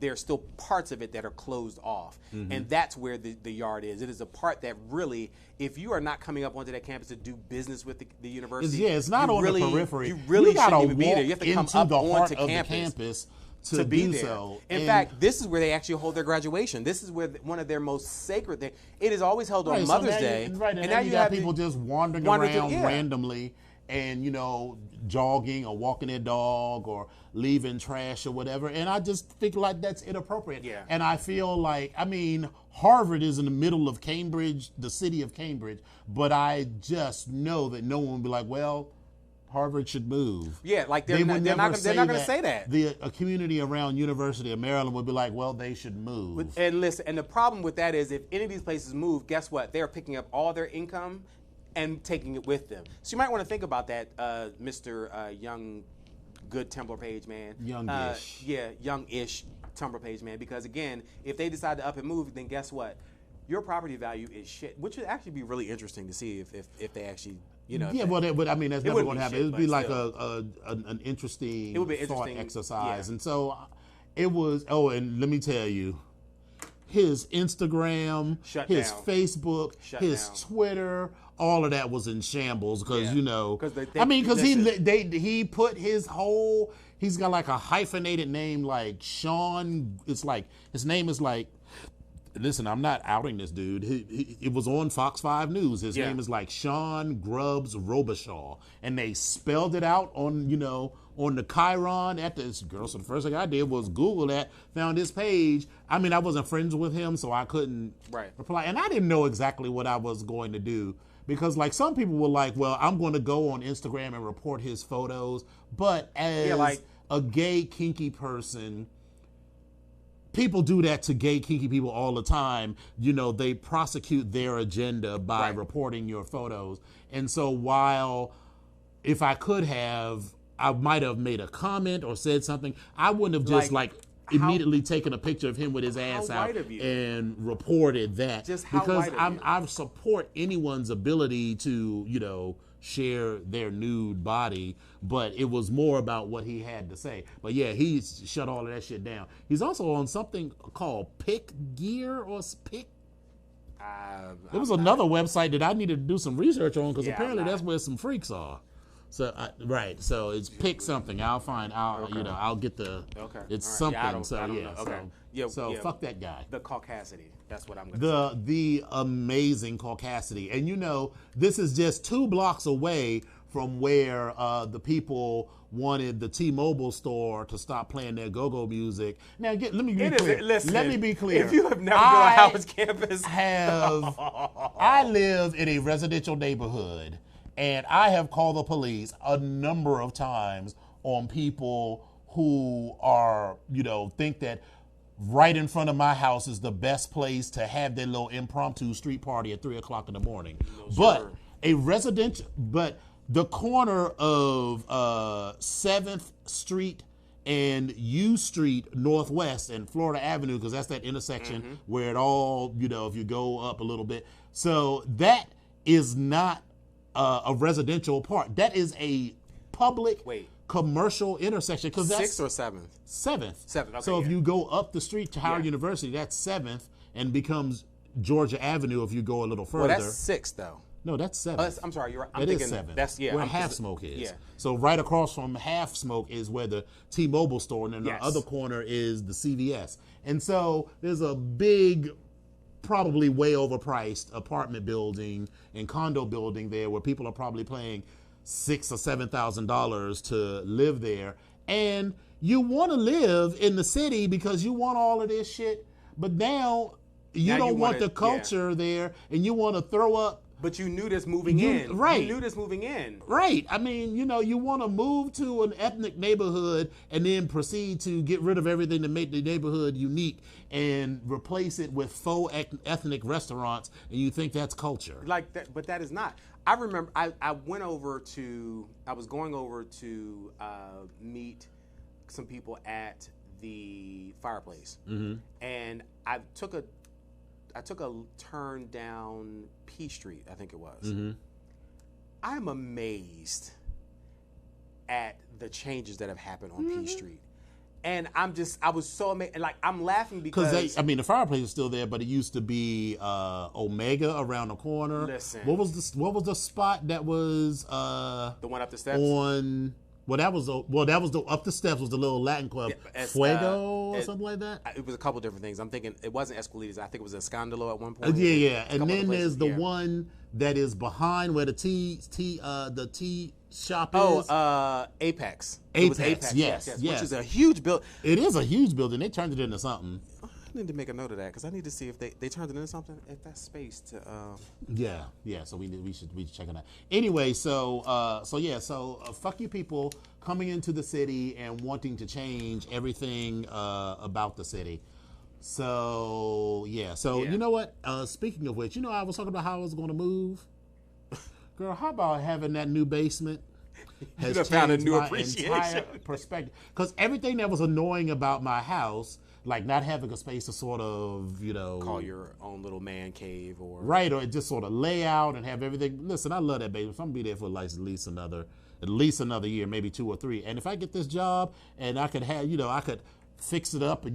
there are still parts of it that are closed off, and that's where the yard is. It is a part that really, if you are not coming up onto that campus to do business with the university, It's not you on really, the periphery. You really gotta shouldn't even be walk there. You have to come into up the heart onto of campus. the campus To be do there. so. In And- fact, this is where they actually hold their graduation. This is where one of their most sacred things. It is always held on Right, so Mother's now Day, right, and and now now you you got have people just wandering wandering around through- yeah. randomly, and jogging or walking their dog or leaving trash or whatever. And I just think like that's inappropriate. Yeah. And I feel like Harvard is in the middle of Cambridge, the city of Cambridge, but I just know that no one will be like, well, Harvard should move. Yeah, like they're They not, would they're never not, they're not going to say that. A community around University of Maryland would be like, well, they should move. And listen, and the problem with that is if any of these places move, guess what? They're picking up all their income and taking it with them. So you might want to think about that, Mr. Young, good Tumblr page man. Youngish. Young-ish Tumblr page man. Because again, if they decide to up and move, then guess what? Your property value is shit, which would actually be really interesting to see if they actually, Yeah, if but that's It never wouldn't going to be happen. shit, It would be but like still. an interesting It would be thought interesting, exercise. yeah. And so it was, and let me tell you, his Instagram, Shut his down. Facebook, Shut his down. Twitter, all of that was in shambles because, Yeah. 'Cause they- because listen. he put his whole, he's got like a hyphenated name like Sean, it's like, his name is like, listen, I'm not outing this dude. It was on Fox 5 News. His Yeah. name is like Sean Grubbs Robichaud. And they spelled it out on, on the Chiron at this girl. So the first thing I did was Google that, found his page. I mean, I wasn't friends with him, so I couldn't Right. reply. And I didn't know exactly what I was going to do. Because like some people were like, well, I'm going to go on Instagram and report his photos. But as like- a gay, kinky person, people do that to gay, kinky people all the time. They prosecute their agenda by Right. reporting your photos. And so while if I could have, I might have made a comment or said something, I wouldn't have just Like, immediately taken a picture of him with his ass out white of you. and reported that. Just how because white of you. I support anyone's ability to, share their nude body, but it was more about what he had to say. But yeah, he shut all of that shit down. He's also on something called Pick Gear or Pick. There was another website that I needed to do some research on because Yeah, apparently I'm not. that's where some freaks are. So right, so it's Pick something. I'll get the. Okay. It's All right. Yeah, something. I don't So know. yeah. Okay. So, Yeah, so yeah. fuck that guy. The caucasity. That's what I'm going to say. The amazing Caucasity. And this is just 2 blocks away from where the people wanted the T-Mobile store to stop playing their go-go music. Now, let me be clear. Listen, Let me be clear. If you have never been on Howard's campus, I live in a residential neighborhood, and I have called the police a number of times on people who are, think that right in front of my house is the best place to have their little impromptu street party at 3:00 in the morning. But the corner of 7th Street and U Street Northwest and Florida Avenue, because that's that intersection where it all, if you go up a little bit. So that is not a residential part. That is a public Wait. commercial intersection because that's 6th or 7th? 7th. 7th, okay, so if yeah. you go up the street to Howard Yeah. University, that's 7th and becomes Georgia Avenue if you go a little further. Well, that's 6th though. No, that's 7th. I'm sorry, you're right. I'm It thinking is 7th. that's where I'm Half just- Smoke is. Yeah. So right across from Half Smoke is where the T-Mobile store, and then Yes. the other corner is the CVS. And so there's a big, probably way overpriced apartment building and condo building there where people are probably paying $6,000 or $7,000 to live there. And you want to live in the city because you want all of this shit, but now you Now don't you want want the it- culture there, and you want to throw up. But you knew this moving You- in. right. You knew this moving in. Right. I mean, you want to move to an ethnic neighborhood and then proceed to get rid of everything to make the neighborhood unique and replace it with faux ethnic restaurants, and you think that's culture. Like that, but that is not. I remember I was going over to meet some people at the fireplace, and I took a turn down P Street, I think it was. I'm amazed at the changes that have happened on P Street. And I was so amazed. Like, I'm laughing because The fireplace is still there, but it used to be Omega around the corner. Listen. What was the spot that was the one up the steps. on? That was the up the steps was the little Latin club, Yeah, it's, Fuego or it- something like that. It was a couple different things. I'm thinking it wasn't Escalitas. I think it was Escandalo at one point. Yeah. A And couple then of there's places, the yeah. one that is behind where the tea shop Oh, is. Apex. It was Apex, yes. Which is a huge build. It is a huge building. They turned it into something. I need to make a note of that because I need to see if they turned it into something. If that's space to. Yeah. So we should check on that. Anyway, so fuck you people coming into the city and wanting to change everything about the city. So yeah. Yeah. You know what? Speaking of which, I was talking about how I was going to move. Girl, how about having that new basement? Has done found a changed new my appreciation. entire perspective. Because everything that was annoying about my house, like not having a space to sort of, Call your own little man cave or. right, or just sort of lay out and have everything. Listen, I love that basement. So I'm gonna be there for like at least another year, maybe 2 or 3. And if I get this job and I could have, I could fix it up and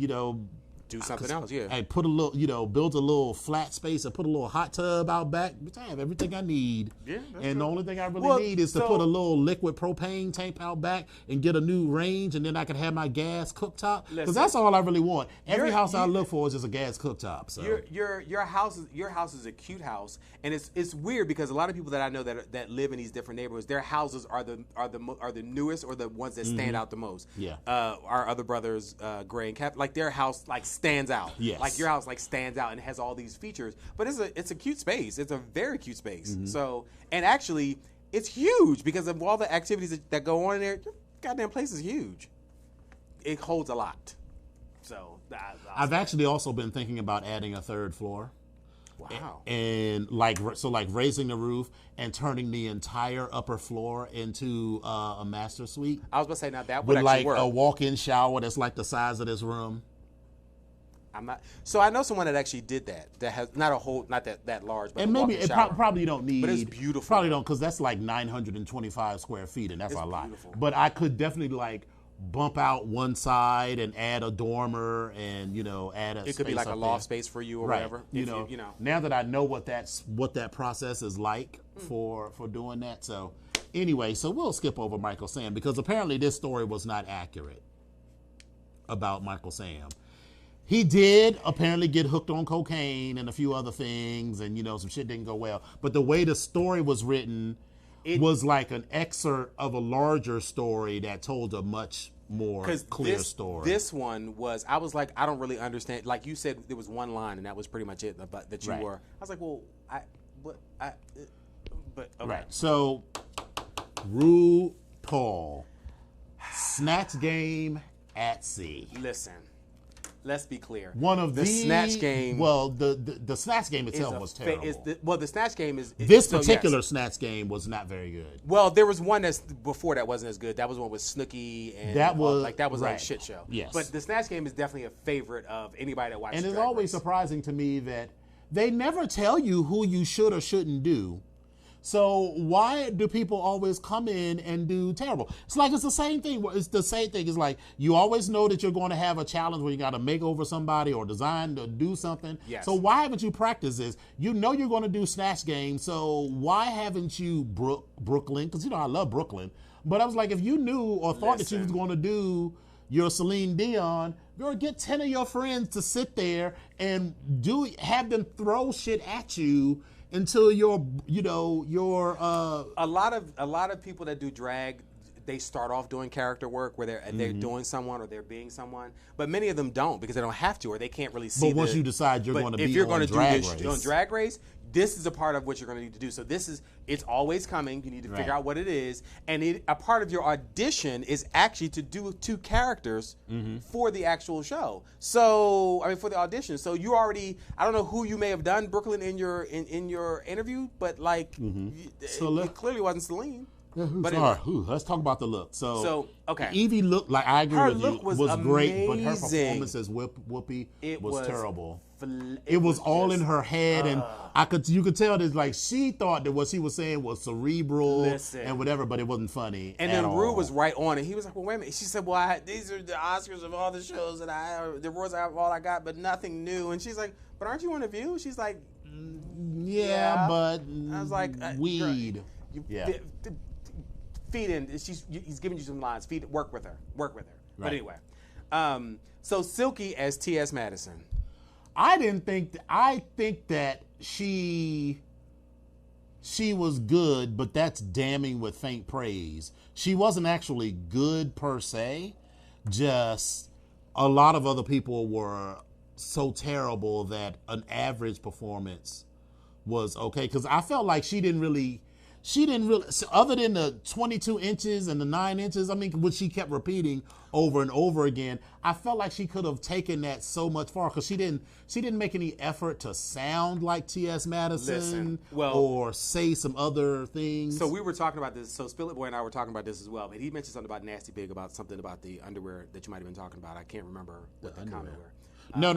Do something else, yeah. Hey, put a little, build a little flat space and put a little hot tub out back. But I have everything I need. Yeah, that's and the true. only thing I really Well, need is to so- put a little liquid propane tank out back and get a new range, and then I can have my gas cooktop. Because Listen. that's all I really want. Every You're- house I you- look for is just a gas cooktop. So Your house is a cute house, and it's weird because a lot of people that I know that live in these different neighborhoods, their houses are the newest or the ones that stand out the most. Yeah. Our other brothers, Gray and Cap, like their house like stands out. Yes. Like your house like stands out and has all these features, but it's a cute space. It's a very cute space. So and actually it's huge because of all the activities that go on in there. Your goddamn place is huge. It holds a lot. So I've actually also been thinking about adding a 3rd floor. wow. And like raising the roof and turning the entire upper floor into a master suite I was about to say now that would with actually like work. a walk-in shower that's like the size of this room. I'm not. So I know someone that actually did that. That has not that large, but And a maybe walk-in it shower. probably you don't need. But it's beautiful. Probably don't, because that's like 925 square feet, and that's It's a lot. beautiful. But I could definitely like bump out one side and add a dormer and add a. It could be space like a up loft there. space for you or Right. whatever. You If know, now that I know what that process is like for doing that. So anyway, so we'll skip over Michael Sam because apparently this story was not accurate about Michael Sam. He did apparently get hooked on cocaine and a few other things, and some shit didn't go well. But the way the story was written was like an excerpt of a larger story that told a much more clear story. This one was. I was like, I don't really understand. Like you said, there was one line, and that was pretty much it. About that you Right. were. I was like, well, but okay. Right. So, RuPaul, Snatch Game at Sea. Listen, let's be clear. One of the Snatch Game. Well, the Snatch Game is itself a was fa- terrible. the Snatch Game is This so, yes. particular Snatch Game was not very good. Well, there was one that's before that wasn't as good. That was one with Snooki and That was- that was a right. shit show. Yes. But the Snatch Game is definitely a favorite of anybody that watches. And it's Drag always Race. surprising to me that they never tell you who you should or shouldn't do. So why do people always come in and do terrible? It's like it's the same thing. It's the same thing. It's like you always know that you're going to have a challenge where you got to make over somebody or design to do something. Yes. So why haven't you practiced this? You know you're going to do Snatch Game. So why haven't you Brooklyn? Because I love Brooklyn. But I was like, if you knew or thought that you was Listen. going to do your Celine Dion, girl, get 10 of your friends to sit there and have them throw shit at you until you're A lot of people that do drag, they start off doing character work where they're doing someone or they're being someone, but many of them don't because they don't have to or they can't really see. But once you decide you're but going to if be you're on gonna Drag do Race. this on Drag Race, this is a part of what you're going to need to do. So it's always coming. You need to Right. figure out what it is, and a part of your audition is actually to do two characters for the actual show. So for the audition. So you already, I don't know who you may have done Brooklyn in your interview, but it clearly wasn't Celine. But Sorry. Let's talk about the look. So, okay. Evie looked like I agree Her with look you. was great, but her amazing. performance as Whoopi was terrible. It was all in her head, and you could tell that like she thought that what she was saying was cerebral Listen. and whatever, but it wasn't funny. And at then Rue all. was right on it. He was like, "Well, wait a minute." She said, "Well, these are the Oscars of all the shows that the awards of all I got, but nothing new." And she's like, "But aren't you on The View?" She's like, Yeah, but I was like, weed. You Yeah. feed in. He's giving you some lines. Work with her. But Right. anyway, so Silky as T.S. Madison. I think that she was good, but that's damning with faint praise. She wasn't actually good per se. Just a lot of other people were so terrible that an average performance was okay. Because I felt like she didn't really, other than the 22 inches and the 9 inches, which she kept repeating over and over again, I felt like she could have taken that so much far because she didn't make any effort to sound like T.S. Madison Listen, well- or say some other things. So we were talking about this. So Spill It Boy and I were talking about this as well. But he mentioned something about Nasty Big, about something about the underwear that you might have been talking about. I can't remember what the comment were. No.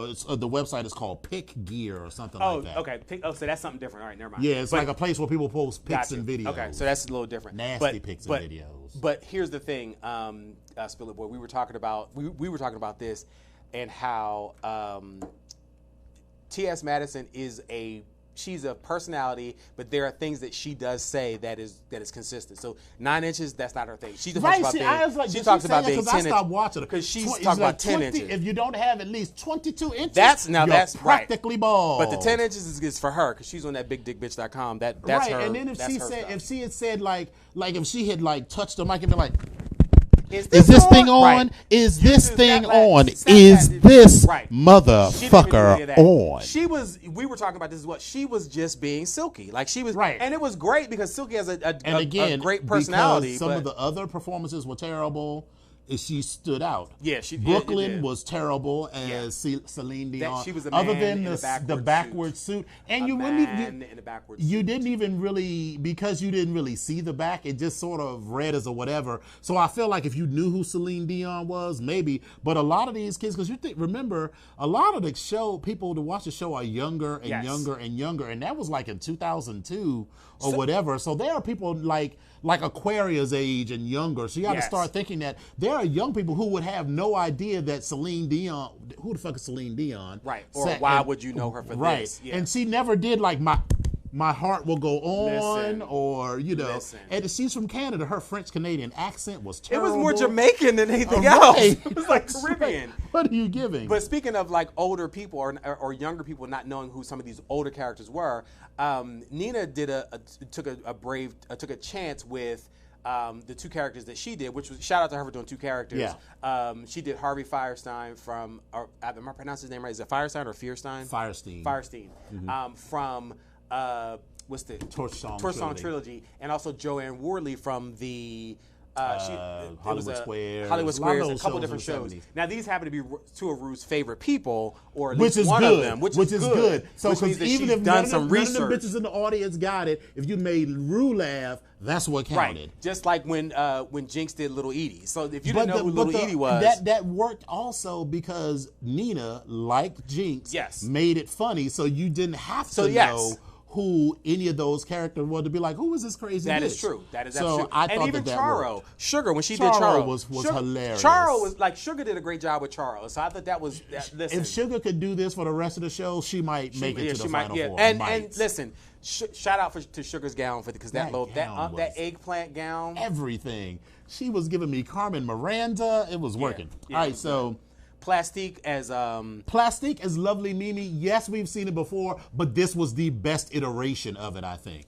It's, the website is called Pick Gear or something Oh, like that. okay. So that's something different. All right, never mind. Yeah, it's But- like a place where people post pics Gotcha. and videos. Okay, so that's a little different. Nasty pics and videos. But here's the thing, Spill It Boy. We were talking about this and how T.S. Madison she's a personality, but there are things that she does say that is consistent. So 9 inches, that's not her thing. She talks Right, about see, being, I was like, she talks about being 10 because I inches. stopped watching it. Because she's It's talking like about 10 20 inches. If you don't have at least 22 inches, That's you're right. practically bald. But the 10 inches is for her because she's on that bigdickbitch.com. That's right, her. and then that's her stuff. if she had said like if she had like touched the mic and been like, Is is this thing on? Right. Is this She thing just got on? that- Is that- this right. She didn't even do any motherfucker of that. on? We were talking about this as well. She was just being Silky. Like she was, Right. And it was great because Silky has a great Because personality. some but of the other performances were terrible. She stood out. Yeah, she did. Brooklyn It did. was terrible as Celine Dion. she was a other man than in a the backward suit, and you man really in the backwards. you didn't even really, because you didn't really see the back, it just sort of read as a whatever. So I feel like if you knew who Celine Dion was, maybe. But a lot of these kids, because remember, a lot of the people to watch the show are younger and Yes. younger and younger, and that was like in 2002 or whatever. So there are people like Aquaria's age and younger. So you got to Yes. start thinking that there are young people who would have no idea that Celine Dion, who the fuck is Celine Dion? Right. Or why would you know her for right. this? Yeah. And she never did like my heart will go on, Listen. or Listen. and she's from Canada. Her French Canadian accent was It terrible. was more Jamaican than anything Right. else. It was like That's Caribbean. right. What are you giving? But speaking of like older people or younger people not knowing who some of these older characters were, Nina took a chance with the two characters that she did, which was shout out to her for doing two characters. Yeah. She did Harvey Firestein from, am I pronouncing his name right? Is it Firestein or Fierstein? Firestein. Firestein. From what's the Torch Song Trilogy, and also Joanne Worley from the Hollywood Squares. Hollywood A lot of Squares, a those couple shows different in the shows. 70s. Now these happen to be two of Rue's favorite people, or at Which least is one good. of them, which is good. So which means that even she's if done some none of research. the bitches in the audience got it, if you made Rue laugh, that's what counted. Right, just like when Jinx did Little Edie. So if you didn't know who Little Edie was, that worked also because Nina, like Jinx, Yes. made it funny, so you didn't have to So, yes. know who any of those characters were, to be like, who is this crazy That bitch? is true. That is so absolutely true. I And thought even that Charo, worked. Sugar, when she Charo did Charo was hilarious. Charo was like Sugar did a great job with Charo. So I thought that was listen. If Sugar could do this for the rest of the show, she might make it to the final four. And Might. listen, shout out to Sugar's gown because that gown that was eggplant gown. everything. She was giving me Carmen Miranda. It was working. Yeah, All it right, was so Plastique as Plastique as Lovely Mimi. Yes, we've seen it before, but this was the best iteration of it, I think.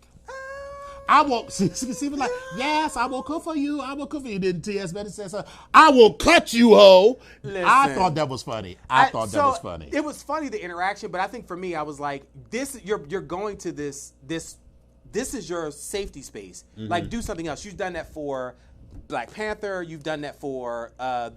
I will see was like, yes, I will cook for you. I will cook for you. Then T.S. Betty says, I will cut you, ho. I Listen. thought that was funny. I thought that was funny. It was funny, the interaction, but I think for me, I was like, you're going to this is your safety space. Mm-hmm. Like, do something else. You've done that for Black Panther. You've done that for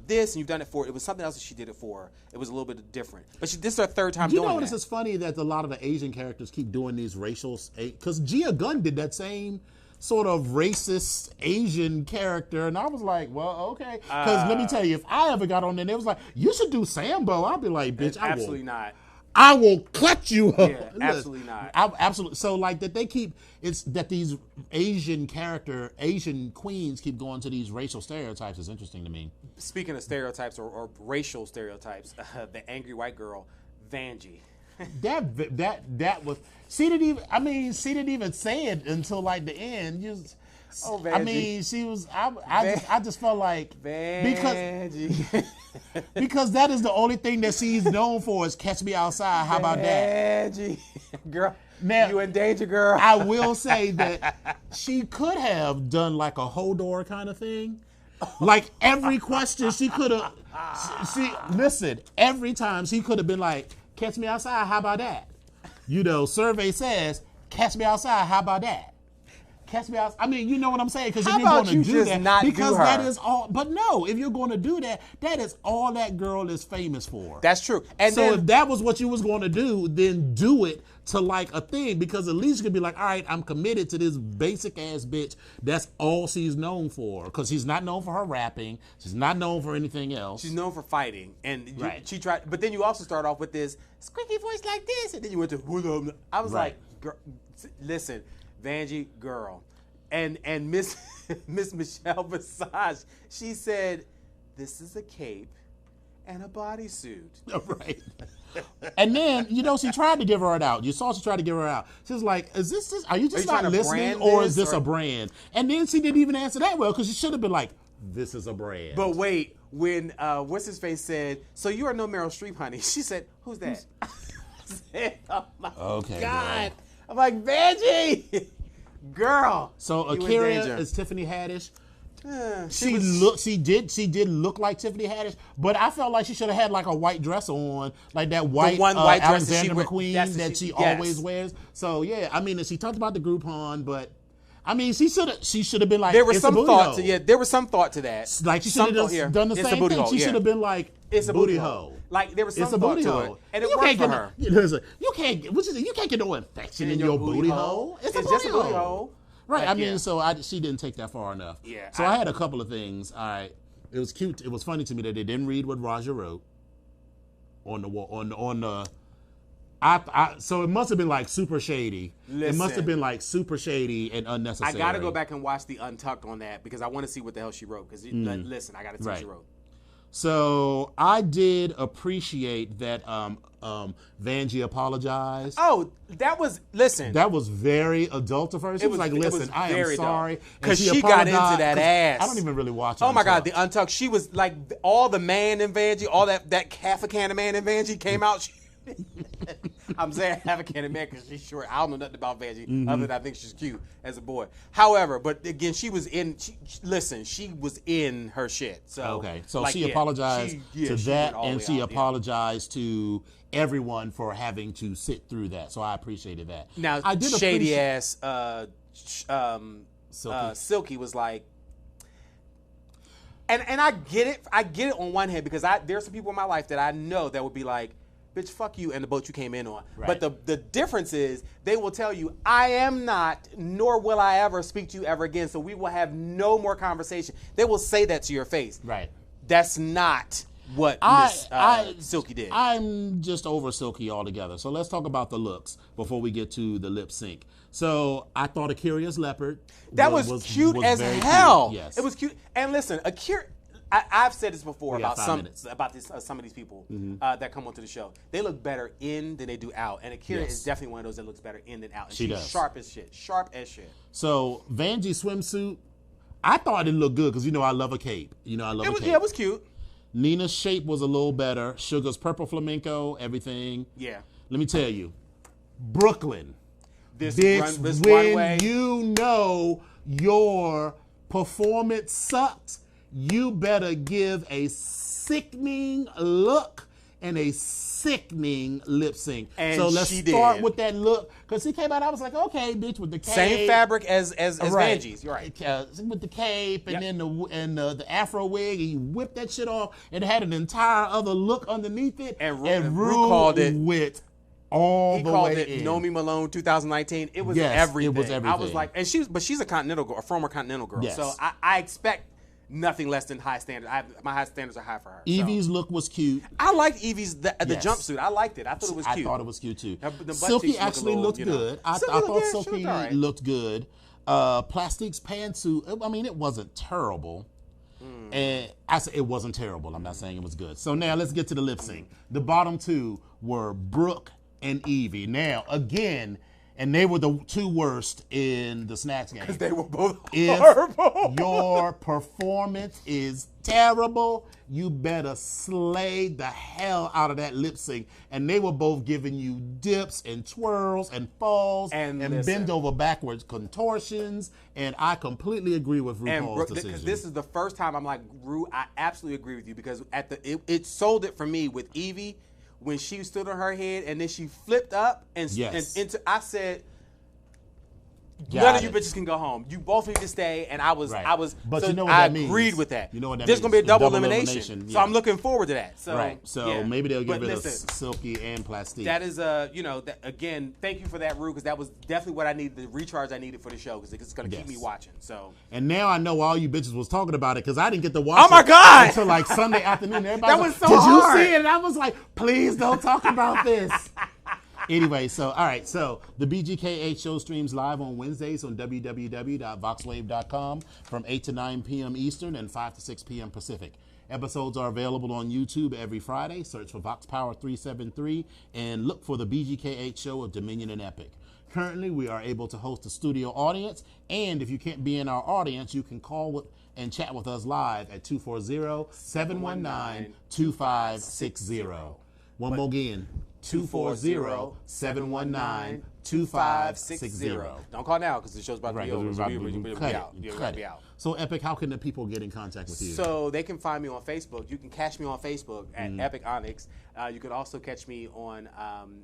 this, and you've done it for. It was something else that she did it for. It was a little bit different. But this is her third time You doing notice that. it's funny that a lot of the Asian characters keep doing these racial, because Gia Gunn did that same sort of racist Asian character, and I was like, well, okay. Because let me tell you, if I ever got on there, and it was like, you should do Sambo, I'd be like, bitch, I Absolutely will. not. I will cut you up. Yeah, absolutely not. Absolutely. So like that they keep, it's that these Asian queens keep going to these racial stereotypes is interesting to me. Speaking of stereotypes or racial stereotypes, the angry white girl, Vanjie. That was, she didn't even say it until like the end. Oh, I Vanjie. mean, she was. I just felt like Vanjie. because that is the only thing that she's known for is Catch Me Outside. How about that? Vanjie. Girl, Now, you in danger, girl. I will say that she could have done like a Hodor kind of thing. Like every question she could have. She listen. Every time she could have been like, "Catch me outside." How about that? You know, survey says, "Catch me outside." How about that? Catch me outside. I mean, you know what I'm saying? Because if How you're about going you to do just that, not do because that her? is all. But no, if you're going to do that, that is all that girl is famous for. That's true. And So then, if that was what you was going to do, then do it to like a thing, because at least you could be like, all right, I'm committed to this basic ass bitch. That's all she's known for, because she's not known for her rapping. She's not known for anything else. she's known for fighting, and Right. she tried. But then you also start off with this squeaky voice like this, and then you went to "What up?" I was Right. like, girl, listen, Vanjie, girl, and Miss Michelle Visage, she said, "This is a cape and a bodysuit." Right. And then, you know, she tried to give her it out. You saw she tried to give her out. She was like, is this, are you just trying not to listening, brand or this, is this or- a brand? And then she didn't even answer that well, because she should have been like, this is a brand. But wait, when what's his face said, "So you are no Meryl Streep, honey?" She said, "Who's that?" I said, "Oh my Okay, God!" I'm like, Vanjie, girl. So you in Akira danger. is Tiffany Haddish. She She did look like Tiffany Haddish, but I felt like she should have had like a white dress on, like that white, one white dress that she Alexander wear- McQueen that's what that she- she yes. always wears. So yeah, I mean, she talked about the Groupon, but I mean, she should have been like, There was it's some a booty thought hole. to there was some thought to that. Like she Some should have thought here. done the It's a same booty thing. hole, She yeah. should have been like, It's a booty hole. Like there was some It's a thought booty to hole, it, and it you worked can't for get, her. Listen, you can't get no infection in your booty hole. It's just a booty hole. Right. Like, I mean, yeah. so she didn't take that far enough. Yeah, So I had a couple of things. All right. It was cute. It was funny to me that they didn't read what Raja wrote on the wall on the. So it must have been like super shady. It must Listen. have been like super shady and I unnecessary. got to go back and watch the Untucked on that because I want to see what the hell she wrote. Because listen, I got to see what she Right. wrote. So I did appreciate that Vanjie apologized. Oh, that was listen. That was very adult of her. She was like, it was listen, I am very sorry. adult. And 'Cause she got into apologized, that 'cause ass. I don't even really watch Oh my God, the Untucked. Untucked. She was like all the man in Vanjie, all that half a can of man in Vanjie came out. I'm saying half a can of man because she's short. I don't know nothing about Vanjie other than I think she's cute as a boy. However, but again, she was in. She was in her shit. So Okay, so like, she yeah, apologized to she that, went all and the she way out, yeah. apologized to everyone for having to sit through that. So I appreciated that. Now, I did shady appreciate- ass Silky. Silky was like, and I get it. I get it on one hand because there's some people in my life that I know that would be like, bitch, fuck you and the boat you came in on. Right. But the difference is they will tell you, I am not, nor will I ever speak to you ever again. So we will have no more conversation. They will say that to your face. Right. That's not what I- Miss I- Silky did. I'm just over Silky altogether. So let's talk about the looks before we get to the lip sync. So I thought Akira's leopard That was cute as very hell. cute. Yes, It was cute. And listen, Akira, I've said this before We got about 5 some minutes. about this, some of these people that come onto the show. They look better in than they do out. And Akira Yes. is definitely one of those that looks better in than out. And She she's does. sharp as shit. Sharp as shit. So Vanjie's swimsuit, I thought it looked good because I love a cape. I love a cape. It was cute. Nina's shape was a little better. Sugar's purple flamenco, everything. Yeah. Let me tell you, Brooklyn. This Bitch, this when runway. you know your performance sucks, you better give a sickening look and a sickening lip sync. And so let's she start did. with that look. Because he came out, I was like, okay, bitch, with the cape. Same fabric as Right. Vanjie's. You're right. With the cape and Yep. then the afro wig, and you whipped that shit off, and it had an entire other look underneath it. And and Ru Ru called it- went all He the called way it in. Nomi Malone 2019. It was Yes, it everything. was I was everything. like, and she's a Continental girl, a former Continental girl. Yes. So I expect nothing less than high standards. My high standards are high for her. so. Evie's look was cute. I liked Evie's the Yes. jumpsuit. I liked it. I thought it was I cute. thought it was cute too. The butt Silky cheeks look a actually little, looked you know. good. I Silky thought looked- yeah, she Silky looked all right. looked good. Plastique's pantsuit, I mean, it wasn't terrible. And I said it wasn't terrible. I'm not saying it was good. So now let's get to the lip sync. The bottom two were Brooke and Evie. Now, again, and they were the two worst in the Snatch Game. They were both If horrible. your performance is terrible, you better slay the hell out of that lip sync. And they were both giving you dips and twirls and falls And and listen. bend over backwards contortions. And I completely agree with And RuPaul's Brooke, decision. because this is the first time I'm like, Ru, I absolutely agree with you because it sold it for me with Evie when she stood on her head and then she flipped up and Yes. into. I said, Got none of you it. bitches can go home. You both need to stay. And I was. Right. But you know what I that means. agreed with that. You know what that There's means. gonna be a double Double elimination. elimination, So yeah. I'm looking forward to that. So right. So yeah. maybe they'll But get rid listen, of Silky and Plastique. that is again, thank you for that, Ru, because that was definitely what I needed, the recharge I needed for the show, because it's going to keep Yes. me watching. So And now I know why all you bitches was talking about it because I didn't get to watch Oh my it God! until like Sunday afternoon. Everybody That was was so Did hard." you see it? And I was like, please don't talk about this. Anyway, so all right, so the BGK8 show streams live on Wednesdays on www.voxwave.com from 8 to 9 p.m. Eastern and 5 to 6 p.m. Pacific. Episodes are available on YouTube every Friday. Search for Vox Power 373 and look for the BGK8 show of Dominion and Epic. Currently, we are able to host a studio audience, and if you can't be in our audience, you can call and chat with us live at 240-719-2560. One more again, 240-719-2560. Don't call now because the show's about to Right, be over. So we'll be cut out. it, Yeah, we're cut gonna be it. out. So, Epic, how can the people get in contact with you? So they can find me on Facebook. You can catch me on Facebook at Epic Onyx. You can also catch me on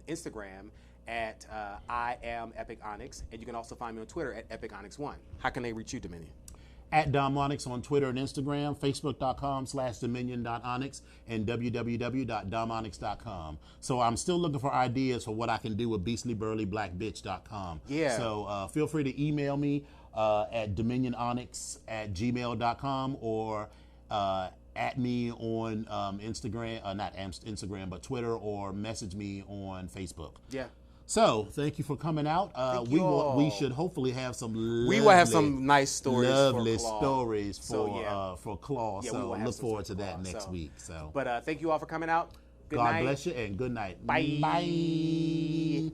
Instagram at I am Epic Onyx, and you can also find me on Twitter at Epic Onyx1. How can they reach you, Dominion? At Domonix on Twitter and Instagram, facebook.com/dominion.onyx, and www.domonix.com. So I'm still looking for ideas for what I can do with beastlyburlyblackbitch.com. Yeah. So feel free to email me at dominiononyx@gmail.com or at me on Instagram, not Instagram, but Twitter, or message me on Facebook. Yeah. So, thank you for coming out. Thank We you all. should hopefully have some We will have some nice stories lovely for Claw. stories for So, yeah. For Claw. Yeah, we will So have look some forward stuff to for that Claw, next so. week. So But thank you all for coming out. Good God night. bless you and good night. Bye. Bye.